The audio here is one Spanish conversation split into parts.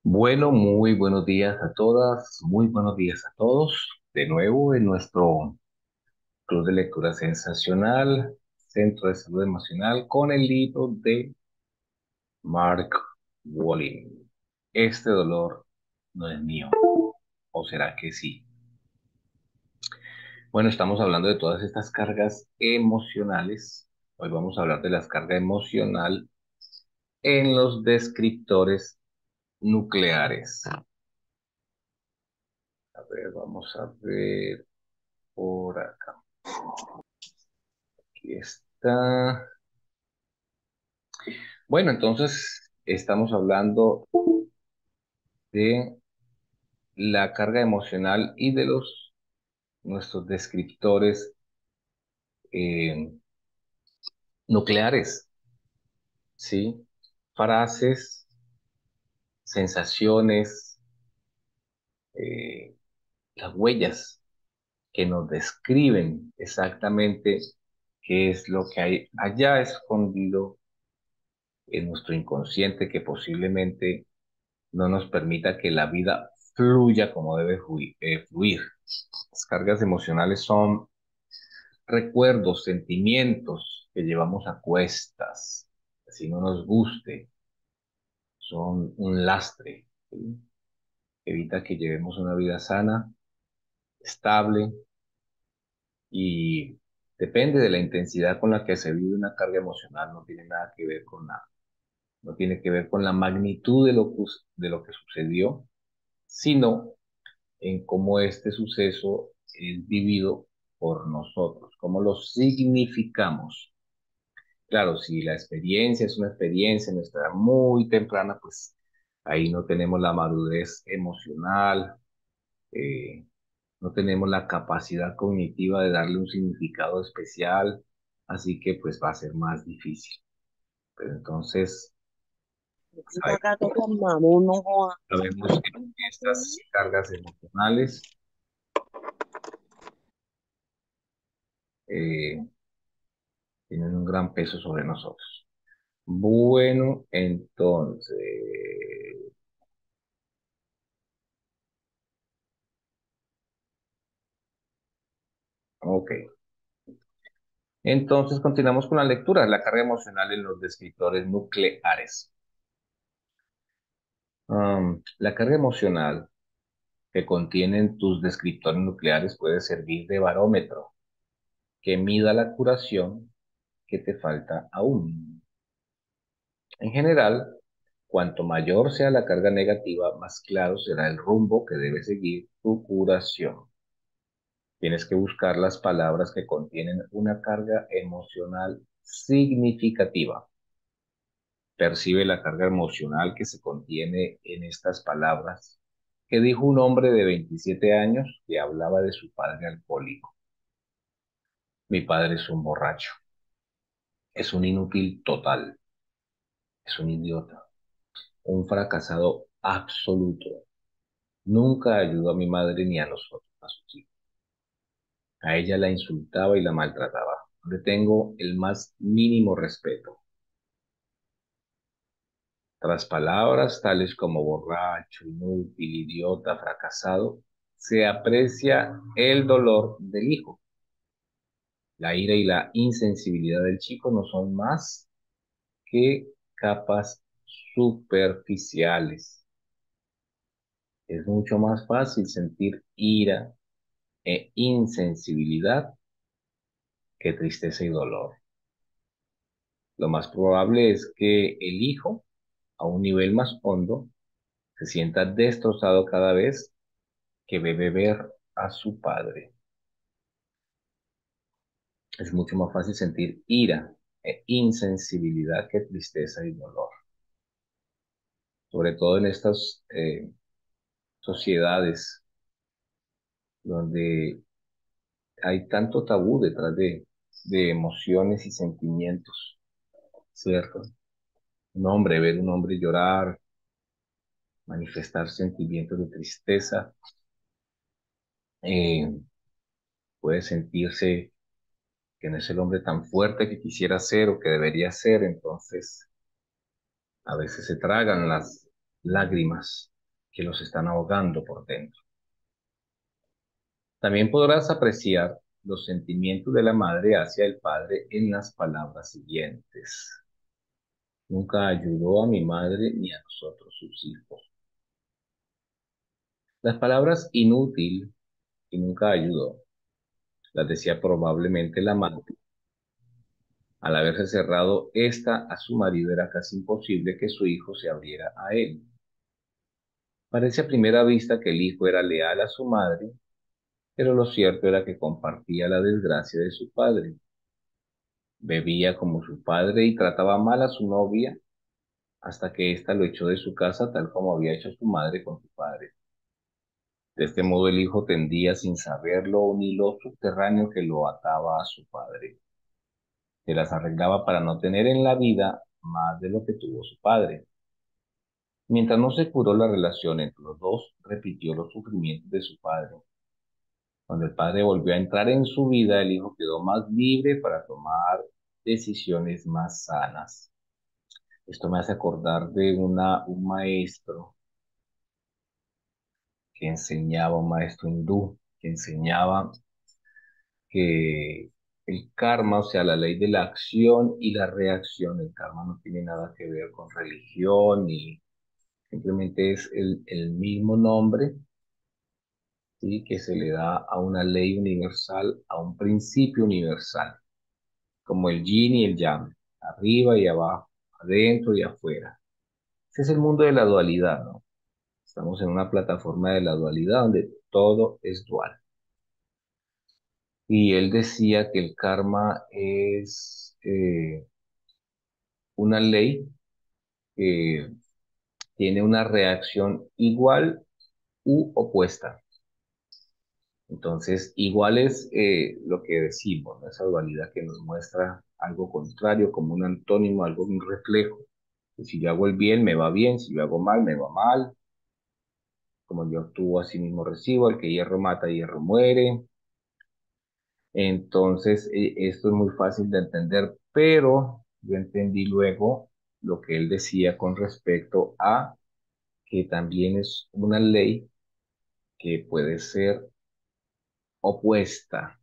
Bueno, muy buenos días a todas, muy buenos días a todos. De nuevo en nuestro Club de Lectura Sensacional, Centro de Salud Emocional, con el libro de Mark Walling. Este dolor no es mío, ¿o será que sí? Bueno, estamos hablando de todas estas cargas emocionales. Hoy vamos a hablar de las cargas emocional en los descriptores nucleares. A ver, vamos a ver por acá. Aquí está. Bueno, entonces estamos hablando de la carga emocional y de nuestros descriptores eh, nucleares, ¿sí? Frases, sensaciones, eh, las huellas que nos describen exactamente qué es lo que hay allá escondido en nuestro inconsciente que posiblemente no nos permita que la vida fluya como debe fluir. Las cargas emocionales son recuerdos, sentimientos que llevamos a cuestas, así no nos guste, son un lastre, ¿sí? Evita que llevemos una vida sana, estable y depende de la intensidad con la que se vive una carga emocional, no tiene nada que ver con nada, no tiene que ver con la magnitud de lo que sucedió, sino en cómo este suceso es vivido por nosotros, cómo lo significamos. Claro, si la experiencia es una experiencia en nuestra edad muy temprana, pues ahí no tenemos la madurez emocional, eh, no tenemos la capacidad cognitiva de darle un significado especial, así que pues va a ser más difícil. Pero entonces sabe- Sacato con mamón, no joda. sabemos que estas cargas emocionales eh, tienen un gran peso sobre nosotros. Bueno, entonces, ok. Entonces continuamos con la lectura, la carga emocional en los descriptores nucleares. La carga emocional que contienen tus descriptores nucleares puede servir de barómetro que mida la curación que te falta aún. En general, cuanto mayor sea la carga negativa, más claro será el rumbo que debe seguir tu curación. Tienes que buscar las palabras que contienen una carga emocional significativa. Percibe la carga emocional que se contiene en estas palabras que dijo un hombre de 27 años que hablaba de su padre alcohólico. Mi padre es un borracho, es un inútil total, es un idiota, un fracasado absoluto. Nunca ayudó a mi madre ni a nosotros, a sus hijos. A ella la insultaba y la maltrataba. No le tengo el más mínimo respeto. Tras palabras tales como borracho, inútil, idiota, fracasado, se aprecia el dolor del hijo. La ira y la insensibilidad del chico no son más que capas superficiales. Es mucho más fácil sentir ira e insensibilidad que tristeza y dolor. Lo más probable es que el hijo, a un nivel más hondo, se sienta destrozado cada vez que ve ver a su padre. Es mucho más fácil sentir ira e insensibilidad que tristeza y dolor. Sobre todo en estas sociedades donde hay tanto tabú detrás de emociones y sentimientos, ¿cierto? Ver un hombre llorar, manifestar sentimientos de tristeza, eh, puede sentirse que no es el hombre tan fuerte que quisiera ser o que debería ser, entonces a veces se tragan las lágrimas. que los están ahogando por dentro. También podrás apreciar los sentimientos de la madre hacia el padre en las palabras siguientes. Nunca ayudó a mi madre ni a nosotros, sus hijos. Las palabras inútil y nunca ayudó las decía probablemente la madre. Al haberse cerrado esta a su marido, era casi imposible que su hijo se abriera a él. Parece a primera vista que el hijo era leal a su madre, pero lo cierto era que compartía la desgracia de su padre. Bebía como su padre y trataba mal a su novia hasta que ésta lo echó de su casa tal como había hecho su madre con su padre. De este modo el hijo tendía sin saberlo un hilo subterráneo que lo ataba a su padre. Se las arreglaba para no tener en la vida más de lo que tuvo su padre. Mientras no se curó la relación entre los dos, repitió los sufrimientos de su padre. Cuando el padre volvió a entrar en su vida, el hijo quedó más libre para tomar decisiones más sanas. Esto me hace acordar de un maestro que enseñaba, un maestro hindú, que enseñaba que el karma, o sea, la ley de la acción y la reacción, el karma no tiene nada que ver con religión ni simplemente es el mismo nombre, ¿sí? Que se le da a una ley universal, a un principio universal, como el yin y el yang, arriba y abajo, adentro y afuera. Ese es el mundo de la dualidad, ¿no? Estamos en una plataforma de la dualidad donde todo es dual. Y él decía que el karma es una ley que tiene una reacción igual u opuesta. Entonces, igual es lo que decimos, ¿no? Esa dualidad que nos muestra algo contrario, como un antónimo, algo, un reflejo. Que si yo hago el bien, me va bien, si yo hago mal, me va mal. Como yo actúo, así mismo recibo, el que hierro mata, hierro muere. Entonces, esto es muy fácil de entender, pero yo entendí luego lo que él decía con respecto a que también es una ley que puede ser opuesta,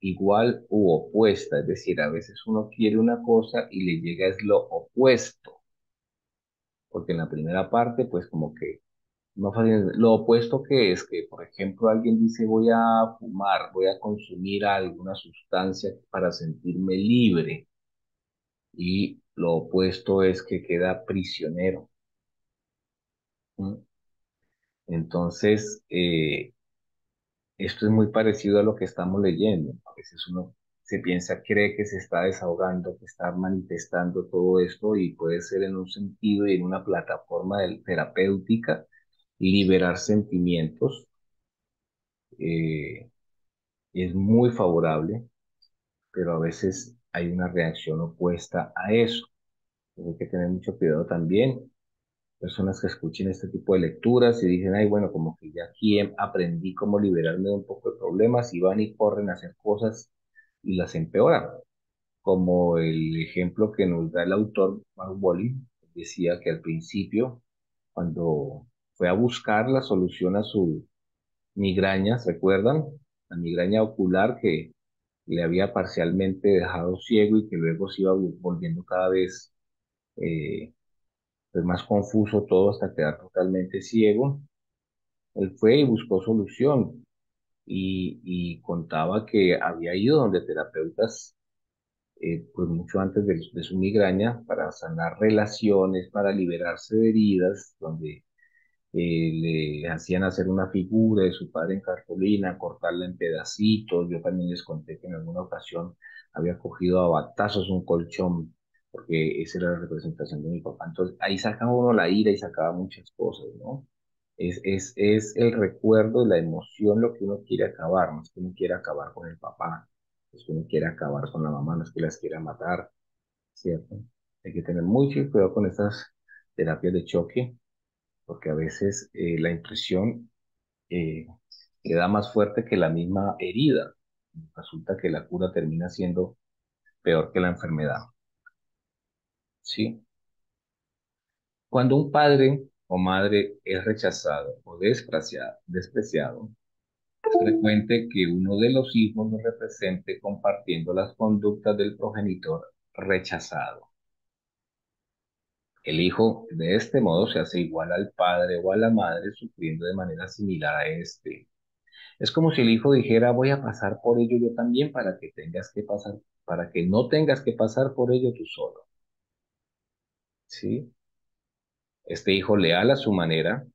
igual u opuesta, es decir, a veces uno quiere una cosa y le llega es lo opuesto, porque en la primera parte, pues como que no fácil, lo opuesto que es que, por ejemplo, alguien dice voy a fumar, voy a consumir alguna sustancia para sentirme libre, y lo opuesto es que queda prisionero. ¿Mm? Entonces, esto es muy parecido a lo que estamos leyendo. A veces uno se piensa, cree que se está desahogando, que está manifestando todo esto y puede ser en un sentido y en una plataforma terapéutica liberar sentimientos. eh, es muy favorable, pero a veces hay una reacción opuesta a eso. Hay que tener mucho cuidado también. Personas que escuchen este tipo de lecturas y dicen, ay, bueno, como que ya aquí aprendí cómo liberarme de un poco de problemas y van y corren a hacer cosas y las empeoran. Como el ejemplo que nos da el autor Mark Bowley, decía que al principio, cuando fue a buscar la solución a su migraña, ¿se recuerdan? La migraña ocular que le había parcialmente dejado ciego y que luego se iba volviendo cada vez pues más confuso todo hasta quedar totalmente ciego. Él fue y buscó solución y contaba que había ido donde terapeutas pues mucho antes de su migraña para sanar relaciones, para liberarse de heridas, donde le hacían hacer una figura de su padre en cartulina, cortarla en pedacitos. Yo también les conté que en alguna ocasión había cogido a batazos un colchón, porque esa era la representación de mi papá. Entonces ahí sacaba uno la ira y sacaba muchas cosas, ¿no? Es el recuerdo, la emoción lo que uno quiere acabar, no es que uno quiera acabar con el papá, no es que uno quiera acabar con la mamá, no es que las quiera matar, ¿cierto? Hay que tener mucho cuidado con estas terapias de choque porque a veces la impresión eh, queda más fuerte que la misma herida. Resulta que la cura termina siendo peor que la enfermedad. ¿Sí? Cuando un padre o madre es rechazado o despreciado, es frecuente que uno de los hijos lo represente compartiendo las conductas del progenitor rechazado. El hijo de este modo se hace igual al padre o a la madre, sufriendo de manera similar a este. Es como si el hijo dijera, voy a pasar por ello yo también para que no tengas que pasar por ello tú solo. ¿Sí? Este hijo leal a su manera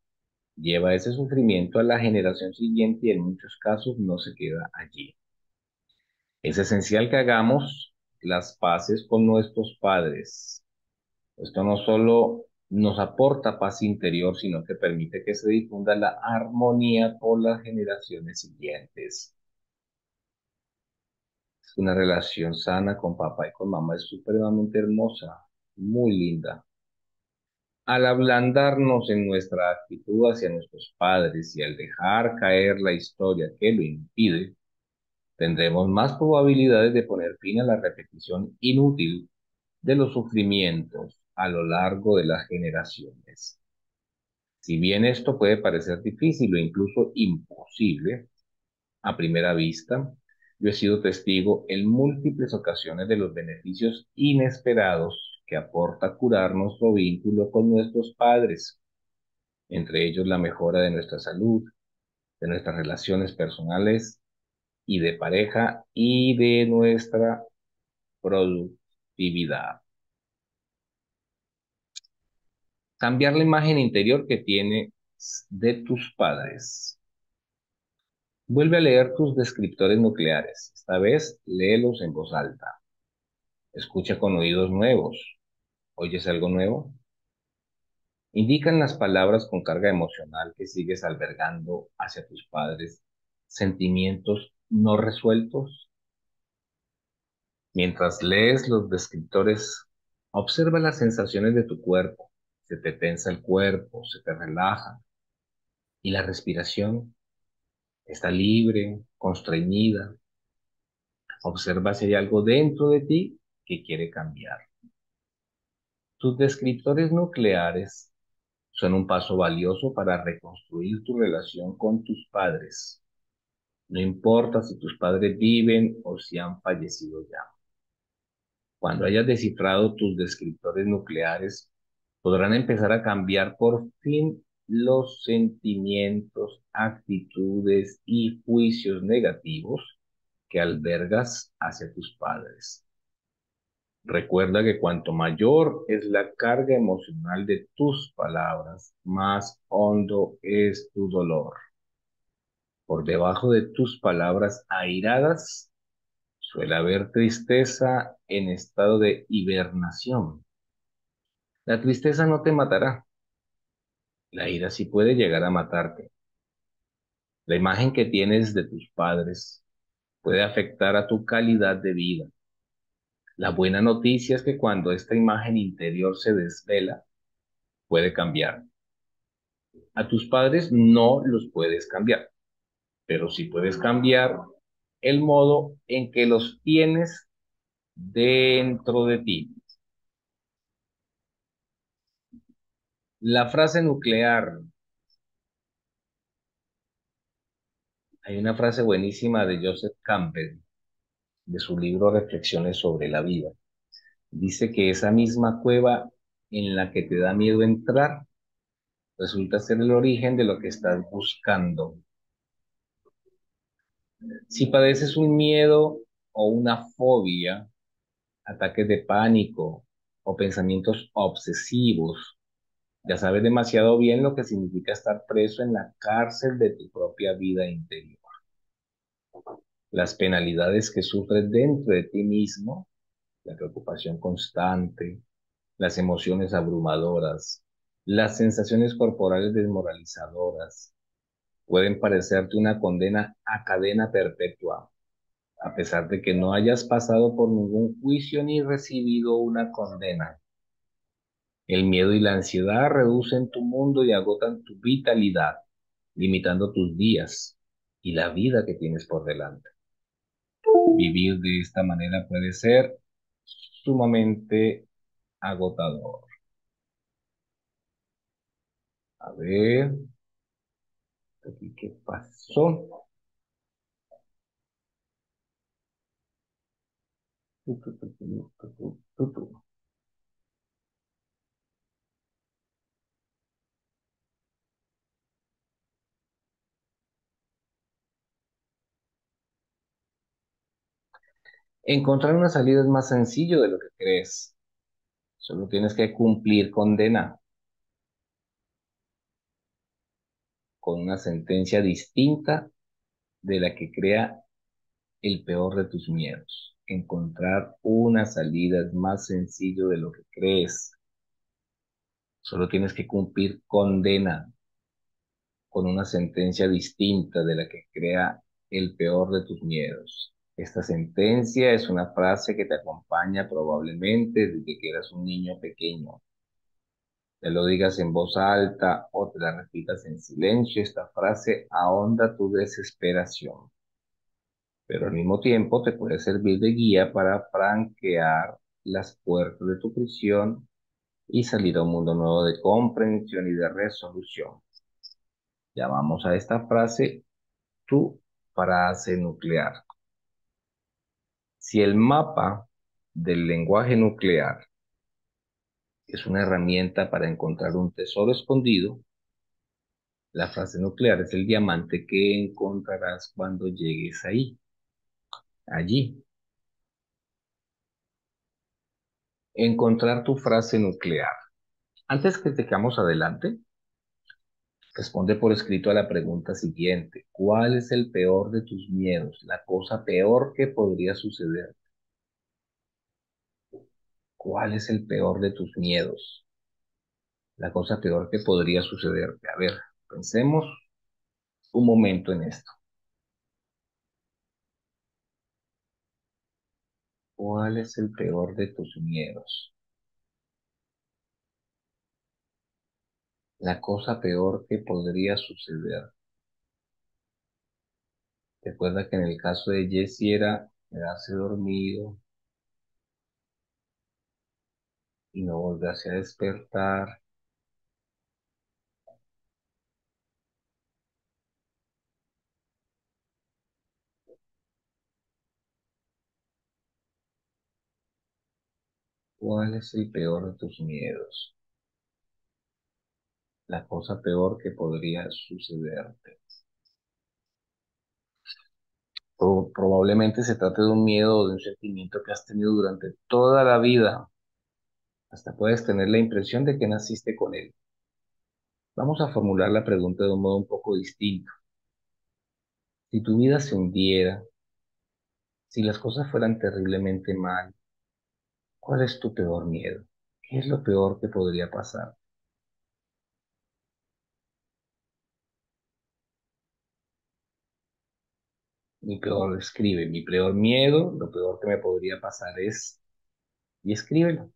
lleva ese sufrimiento a la generación siguiente y en muchos casos no se queda allí. Es esencial que hagamos las paces con nuestros padres. Esto no solo nos aporta paz interior, sino que permite que se difunda la armonía por las generaciones siguientes. Una relación sana con papá y con mamá es supremamente hermosa, muy linda. Al ablandarnos en nuestra actitud hacia nuestros padres y al dejar caer la historia que lo impide, tendremos más probabilidades de poner fin a la repetición inútil de los sufrimientos a lo largo de las generaciones. Si bien esto puede parecer difícil o incluso imposible, a primera vista, yo he sido testigo en múltiples ocasiones de los beneficios inesperados que aporta curar nuestro vínculo con nuestros padres, entre ellos la mejora de nuestra salud, de nuestras relaciones personales y de pareja y de nuestra productividad. Cambiar la imagen interior que tienes de tus padres. Vuelve a leer tus descriptores nucleares. Esta vez léelos en voz alta. Escucha con oídos nuevos. ¿Oyes algo nuevo? Indican las palabras con carga emocional que sigues albergando hacia tus padres sentimientos no resueltos. Mientras lees los descriptores, observa las sensaciones de tu cuerpo. Se te tensa el cuerpo, se te relaja y la respiración está libre, constreñida. Observa si hay algo dentro de ti que quiere cambiar. Tus descriptores nucleares son un paso valioso para reconstruir tu relación con tus padres. No importa si tus padres viven o si han fallecido ya. Cuando hayas descifrado tus descriptores nucleares, podrán empezar a cambiar por fin los sentimientos, actitudes y juicios negativos que albergas hacia tus padres. Recuerda que cuanto mayor es la carga emocional de tus palabras, más hondo es tu dolor. Por debajo de tus palabras airadas suele haber tristeza en estado de hibernación. La tristeza no te matará, la ira sí puede llegar a matarte. La imagen que tienes de tus padres puede afectar a tu calidad de vida. La buena noticia es que cuando esta imagen interior se desvela, puede cambiar. A tus padres no los puedes cambiar, pero sí puedes cambiar el modo en que los tienes dentro de ti. La frase nuclear. Hay una frase buenísima de Joseph Campbell, de su libro Reflexiones sobre la vida. Dice que esa misma cueva en la que te da miedo entrar resulta ser el origen de lo que estás buscando. Si padeces un miedo o una fobia, ataques de pánico o pensamientos obsesivos, ya sabes demasiado bien lo que significa estar preso en la cárcel de tu propia vida interior. Las penalidades que sufres dentro de ti mismo, la preocupación constante, las emociones abrumadoras, las sensaciones corporales desmoralizadoras, pueden parecerte una condena a cadena perpetua, a pesar de que no hayas pasado por ningún juicio ni recibido una condena. El miedo y la ansiedad reducen tu mundo y agotan tu vitalidad, limitando tus días y la vida que tienes por delante. Vivir de esta manera puede ser sumamente agotador. A ver, aquí, ¿qué pasó? Tu, tu, tu, tu, tu, tu, tu, tu. Encontrar una salida es más sencillo de lo que crees. Solo tienes que cumplir condena con una sentencia distinta de la que crea el peor de tus miedos. Encontrar una salida es más sencillo de lo que crees. Solo tienes que cumplir condena con una sentencia distinta de la que crea el peor de tus miedos. Esta sentencia es una frase que te acompaña probablemente desde que eras un niño pequeño. Te lo digas en voz alta o te la repitas en silencio, esta frase ahonda tu desesperación, pero al mismo tiempo te puede servir de guía para franquear las puertas de tu prisión y salir a un mundo nuevo de comprensión y de resolución. Llamamos a esta frase tu frase nuclear. Si el mapa del lenguaje nuclear es una herramienta para encontrar un tesoro escondido, la frase nuclear es el diamante que encontrarás cuando llegues ahí, allí. Encontrar tu frase nuclear. Antes que sigamos adelante, responde por escrito a la pregunta siguiente. ¿Cuál es el peor de tus miedos? La cosa peor que podría suceder. ¿Cuál es el peor de tus miedos? La cosa peor que podría sucederte. A ver, pensemos un momento en esto. ¿Cuál es el peor de tus miedos? La cosa peor que podría suceder. Recuerda que en el caso de Jessie era quedarse dormido y no volverse a despertar. ¿Cuál es el peor de tus miedos? La cosa peor que podría sucederte. Probablemente se trate de un miedo o de un sentimiento que has tenido durante toda la vida. Hasta puedes tener la impresión de que naciste con él. Vamos a formular la pregunta de un modo un poco distinto. Si tu vida se hundiera, si las cosas fueran terriblemente mal, ¿cuál es tu peor miedo? ¿Qué es lo peor que podría pasar? Mi peor miedo, lo peor que me podría pasar es, y escríbelo.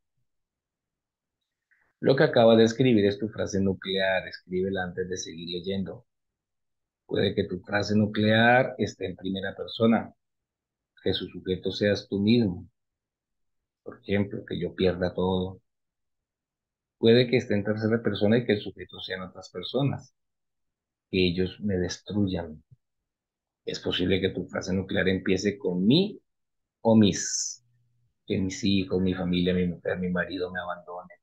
Lo que acaba de escribir es tu frase nuclear, escríbela antes de seguir leyendo. Puede que tu frase nuclear esté en primera persona, que su sujeto seas tú mismo. Por ejemplo, que yo pierda todo. Puede que esté en tercera persona y que el sujeto sean otras personas, que ellos me destruyan. Es posible que tu frase nuclear empiece con mi o mis, que mis hijos, mi familia, mi mujer, mi marido me abandonen.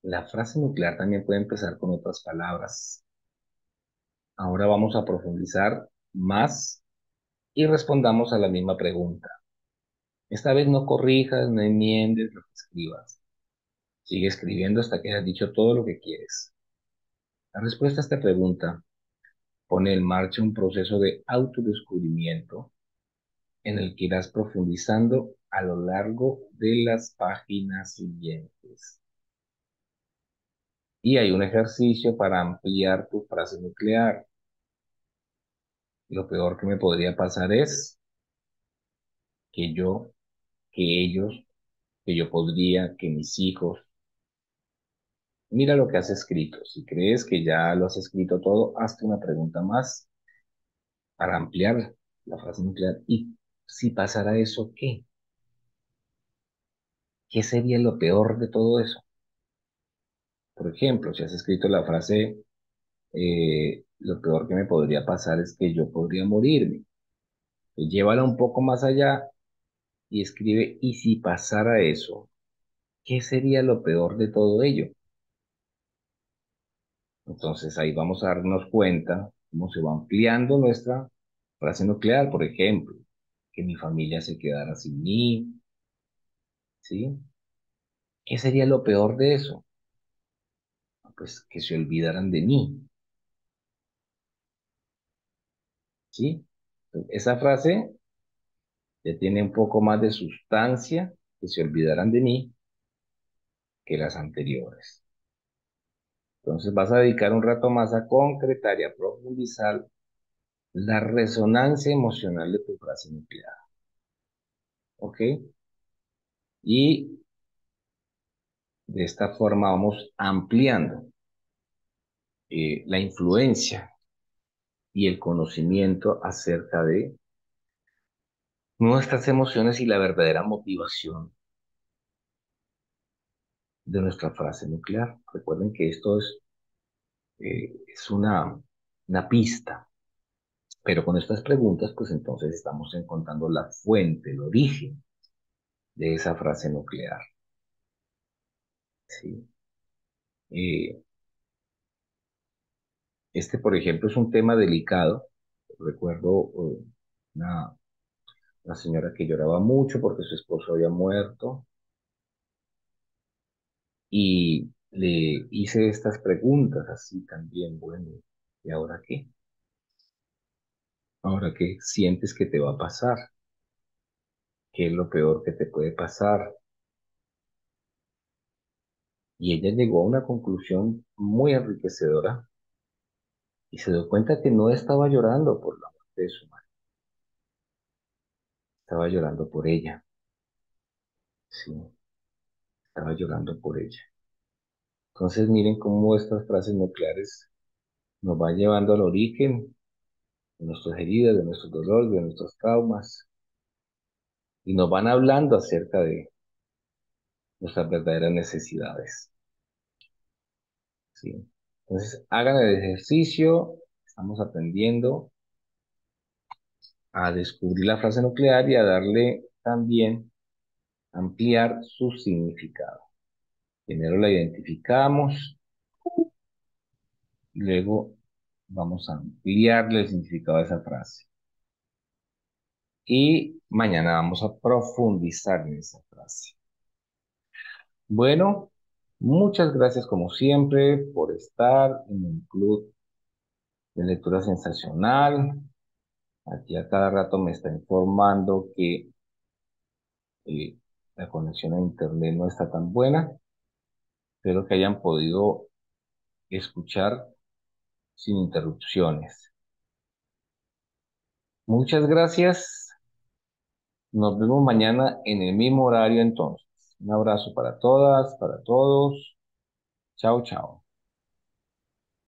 La frase nuclear también puede empezar con otras palabras. Ahora vamos a profundizar más y respondamos a la misma pregunta. Esta vez no corrijas, no enmiendes lo que escribas. Sigue escribiendo hasta que hayas dicho todo lo que quieres. La respuesta a esta pregunta pone en marcha un proceso de autodescubrimiento en el que irás profundizando a lo largo de las páginas siguientes. Y hay un ejercicio para ampliar tu frase nuclear. Lo peor que me podría pasar es que yo, que ellos, que yo podría, que mis hijos. Mira lo que has escrito. Si crees que ya lo has escrito todo, hazte una pregunta más para ampliar la frase nuclear. ¿Y si pasara eso, qué? ¿Qué sería lo peor de todo eso? Por ejemplo, si has escrito la frase, lo peor que me podría pasar es que yo podría morirme. Llévala un poco más allá y escribe, ¿y si pasara eso? ¿Qué sería lo peor de todo ello? Entonces ahí vamos a darnos cuenta cómo se va ampliando nuestra frase nuclear, por ejemplo, que mi familia se quedara sin mí, ¿sí? ¿Qué sería lo peor de eso? Pues que se olvidaran de mí, ¿sí? Esa frase ya tiene un poco más de sustancia, que se olvidaran de mí, que las anteriores. Entonces vas a dedicar un rato más a concretar y a profundizar la resonancia emocional de tu frase nuclear, ¿ok? Y de esta forma vamos ampliando la influencia y el conocimiento acerca de nuestras emociones y la verdadera motivación de nuestra frase nuclear. Recuerden que esto es una pista, pero con estas preguntas, pues entonces estamos encontrando la fuente, el origen de esa frase nuclear, ¿sí? Eh, este, por ejemplo, es un tema delicado. Recuerdo una, una señora que lloraba mucho porque su esposo había muerto y le hice estas preguntas así también, bueno, ¿y ahora qué? ¿Ahora qué sientes que te va a pasar? ¿Qué es lo peor que te puede pasar? Y ella llegó a una conclusión muy enriquecedora y se dio cuenta que no estaba llorando por la muerte de su madre, estaba llorando por ella, sí, estaba llorando por ella. Entonces miren cómo estas frases nucleares nos van llevando al origen de nuestras heridas, de nuestros dolores, de nuestros traumas y nos van hablando acerca de nuestras verdaderas necesidades, ¿sí? Entonces hagan el ejercicio, estamos aprendiendo a descubrir la frase nuclear y a darle también, ampliar su significado. Primero la identificamos, luego vamos a ampliarle el significado de esa frase. Y mañana vamos a profundizar en esa frase. Bueno, muchas gracias como siempre por estar en el club de lectura sensacional. Aquí a cada rato me está informando que eh, la conexión a internet no está tan buena. Espero que hayan podido escuchar sin interrupciones. Muchas gracias. Nos vemos mañana en el mismo horario entonces. Un abrazo para todas, para todos. Chao, chao.